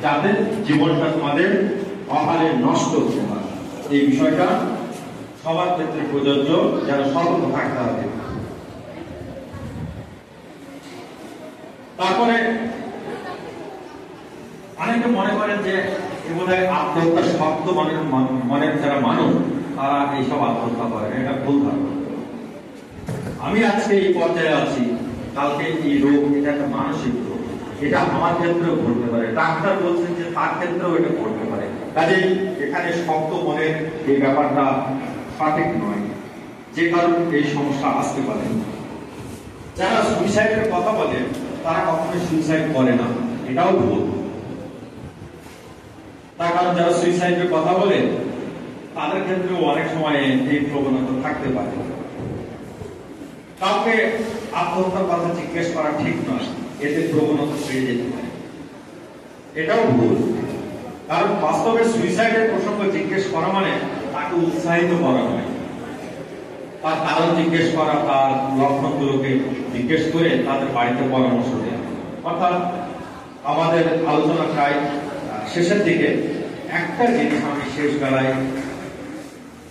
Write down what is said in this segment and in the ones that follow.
যাতে জীবনটা তোমাদের অকালে নষ্ট হতে পারে, এই বিষয়টা সবার ক্ষেত্রে প্রযোজ্য, যেন সতর্ক থাকতে হবে। তারপরে অনেকে মনে করেন যে বোধহয় আত্মহত্যা শব্দ মনের যারা মানুষ তারা এইসব আত্মহত্যা করে, এটা ভুল ধারণা। আমি আজকে এই পর্যায়ে আছি, কালকে এই রোগ, এটা একটা মানসিক রোগ, এটা আমার ক্ষেত্রেও ঘটতে পারে, ডাক্তার বলছেন যে তার ক্ষেত্রেও এটা ঘটতে পারে। কাজেই এখানে শক্ত মনের এই ব্যাপারটা সঠিক নয়, যে কারণে এই সমস্যা আসতে পারে। যারা সুইসাইডের কথা বলে তারা কখনোই সুইসাইড করে না, এটাও ভুল। তার কারণ যারা সুইসাইডের কথা বলে তাদের ক্ষেত্রেও অনেক সময় এই প্রবণতা থাকতে পারে। কাউকে আত্মহত্যার কথা জিজ্ঞেস করা ঠিক নয়, এতে প্রবণতা বেড়ে যেতে পারে, এটাও ভুল। কারণ বাস্তবে সুইসাইডের প্রসঙ্গ জিজ্ঞেস করা মানে তাকে উৎসাহিত করা নয়, তার কারণ জিজ্ঞেস করা, তার লক্ষণগুলোকে জিজ্ঞেস করে তাদের বাড়িতে পরামর্শ দেওয়া। অর্থাৎ আমাদের আলোচনা প্রায় শেষের দিকে একটা জিনিস আমি শেষ বেলায়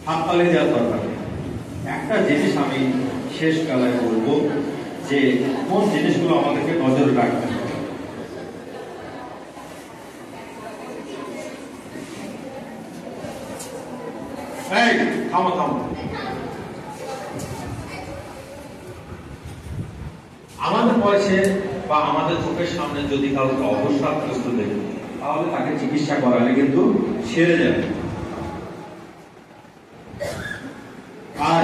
হাততালি দেওয়ার দরকার, একটা জিনিস আমি শেষ বেলায় বলবো যে কোন জিনিসগুলো আমাদেরকে নজরে রাখতে হবে। থামো থামো, আমাদের বয়সে বা আমাদের চোখের সামনে যদি কাউকে অবসাদগ্রস্ত দেখি তাহলে তাকে চিকিৎসা করালে কিন্তু সেরে যাবে। আর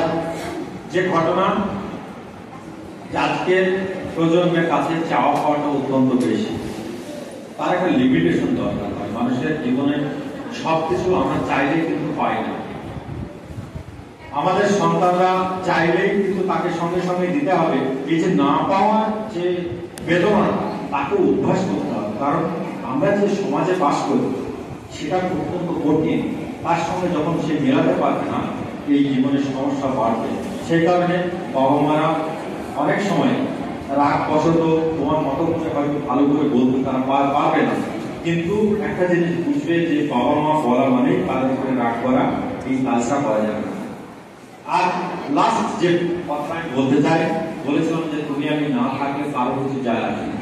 যে ঘটনা আজকের প্রজন্মের কাছে চাওয়া পাওয়াটা অত্যন্ত বেশি, তার একটা লিমিটেশন দরকার হয়। মানুষের জীবনে সবকিছু আমরা চাইলেই কিন্তু পাই না। আমাদের সন্তানরা চাইলেই কিন্তু তাকে সঙ্গে সঙ্গে দিতে হবে। এই যে না পাওয়ার যে বেদনা, তাকে অভ্যাস করতে হবে। কারণ আমরা যে সমাজে বাস করি সেটা অত্যন্ত কঠিন, তার সঙ্গে যখন সে মেলাতে পারবে না এই জীবনের সমস্যা বাড়বে। সেই কারণে বাবা মারা অনেক সময় রাগ বশত তোমার মতো করে হয়তো ভালো করে বলতে তারা পারবে না, কিন্তু একটা জিনিস বুঝবে যে বাবা মা বলা মানে তাদের উপরে রাগ করা, এই কাজটা করা যাবে না। আর লাস্ট যে কথা আমি বলতে চাই, বলেছিলাম যে তুমি আমি না থাকলে কারো কিছু যায় আসে না।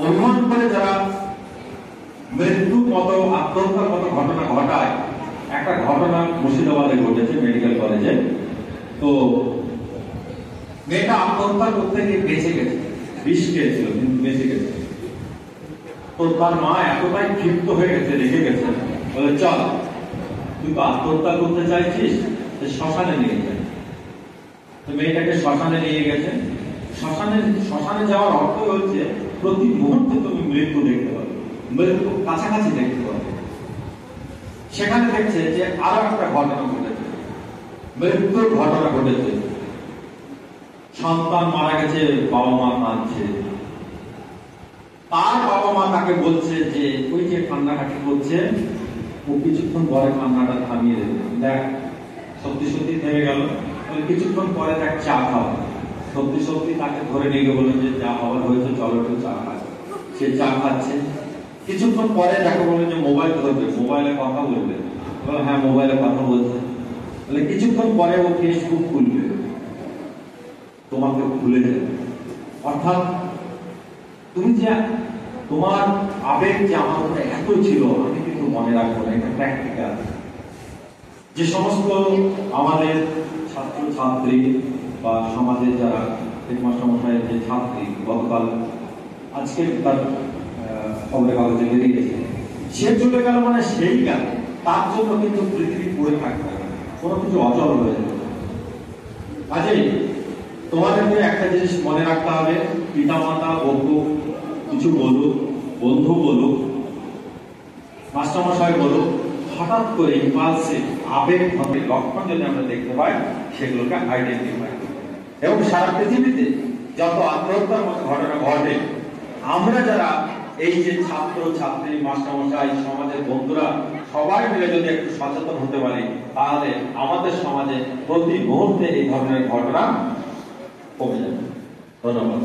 অনুমান করে যারা মৃত্যু মতো আত্মহত্যার মতো ঘটনা ঘটায়, একটা ঘটনা মুর্শিদাবাদে ঘটেছে মেডিকেল কলেজে। তো মেয়েটা আত্মহত্যা করতে গিয়ে বেঁচে গেছে, বিষ খেয়েছিল কিন্তু বেঁচে গেছে। তো তার মা এতটাই ক্ষিপ্ত হয়ে গেছে, রেখে গেছে, বলে চল তুই তো আত্মহত্যা করতে চাইছিস, শ্মশানে নিয়ে যায়। তো মেয়েটাকে শ্মশানে নিয়ে গেছে। শ্মশানে যাওয়ার অর্থ হচ্ছে প্রতি মুহূর্তে তুমি মৃত্যু দেখতে পাবে, মৃত্যু কাছাকাছি দেখতে পাবে। সেখানে দেখছে যে আরো একটা ঘটনা ঘটেছে, মৃত্যুর ঘটনা ঘটেছে। সন্তান মারা গেছে, বাবা মা কাঁদছে। তার বাবা মা তাকে বলছে যে ওই যে কান্নাকাটি করছে, ও কিছুক্ষণ পরে কান্নাটা থামিয়ে দেবে, দেখ সত্যি সত্যি থেমে গেল, কিছুক্ষণ পরে দেখ চা খাওয়া। সত্যি সত্যি তাকে ধরে নিয়ে গিয়ে বললেন যে যা হওয়ার হয়েছে চলো একটু চা খায়। সে চা খাচ্ছে। কিছুক্ষণ পরে তাকে বললেন যে মোবাইল ধরবে, মোবাইলে কথা বলবে। হ্যাঁ মোবাইলে কথা বলছে। কিছুক্ষণ পরে ও ফেসবুক খুলবে, তোমাকে ভুলে যাবে। অর্থাৎ তুমি যে তোমার আবেগ যে আমার উপরে এত ছিল আমি কিন্তু মনে রাখবো না, এটা প্র্যাকটিক্যাল। যে সমস্ত আমাদের ছাত্র ছাত্রী বা সমাজের যারা হেডমাস্টার মশাইয়ের যে ছাত্রী গতকাল আজকে তার খবরের কাগজে বেরিয়ে গেছে, সে চলে গেল মানে সেই গেল, তার জন্য কিন্তু পৃথিবী পড়ে থাকতে হবে, কোনো কিছু অচল হয়ে যাবে। কাজেই তোমাদেরকে একটা জিনিস মনে রাখতে হবে, পিতা মাতা বকুক, কিছু বলুক, বন্ধু বলুক, মাস্টারমশাই বলুক, হঠাৎ করে ইম্পালসিভ আবেগ হবে লক্ষণ যদি আমরা দেখতে পাই, সেগুলোকে আইডেন্টিফাই করি। এবং সারা পৃথিবীতে যত আত্মহত্যার মতো ঘটনা ঘটে, আমরা যারা এই যে ছাত্র ছাত্রী, মাস্টারমশাই, সমাজের বন্ধুরা সবাই মিলে যদি একটু সচেতন হতে পারি, তাহলে আমাদের সমাজে প্রতি মুহূর্তে এই ধরনের ঘটনা কমে যাবে। ধন্যবাদ।